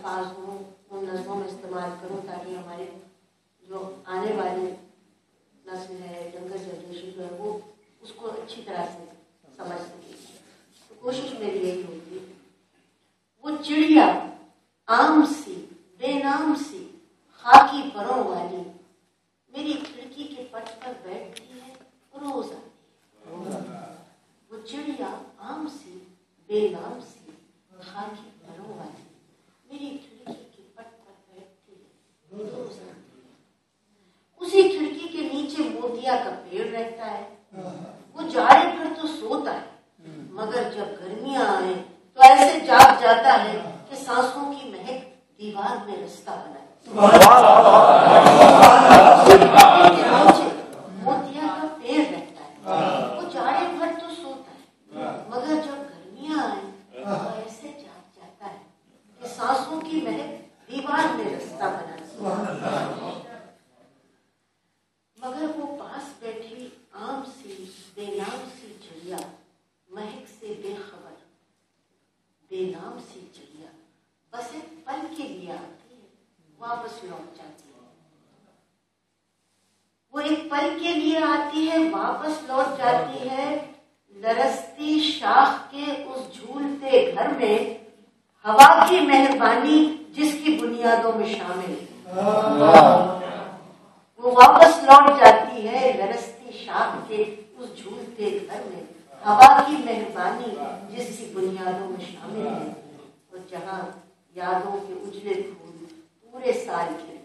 अल्फाज हों उन नज़मों में इस्तेमाल करूँ ताकि हमारे जो आने वाली नस्ल है, यंगर जनरेशन जो है, वो उसको अच्छी तरह से समझ सके। तो कोशिश मेरी यही होती है। वो चिड़िया आम सी बेनाम सी खाकी परों वाली मेरी खिड़की के पट पर बैठती है, रोज आती है। वो चिड़िया आम सी बेनाम सी खाकी परों वाली मेरी खिड़की के पट पर बैठती है, रोज आती है। उसी खिड़की के नीचे मोतिया का पेड़ रहता है। वो जाड़े भर तो सोता है, मगर जब गर्मियां आए तो ऐसे जाग जाता है कि सांसों की महक दीवार में रास्ता बनाए। मोतिया का पेड़ रहता है। वो जाड़े भर तो सोता है, मगर जब गर्मियां आए तो ऐसे जाग जाता है कि सांसों की महक दीवार में रास्ता बनाए। मगर वो पास बैठी आम सी बेनाम सी चिड़िया महक से बेखबर, बेनाम सी चिड़िया बस एक पल के लिए आती है, वापस लौट जाती है। वो एक पल के लिए आती है, वापस लौट जाती है। लरसती शाख के उस झूलते घर में हवा की मेहरबानी जिसकी बुनियादों में शामिल है। वो वापस लौट जाती है लरसती शाख के उस झूलते घर में हवा की मेहरबानी जिसकी बुनियादों में शामिल है, और जहाँ यादों के उजले फूल पूरे साल खिलते।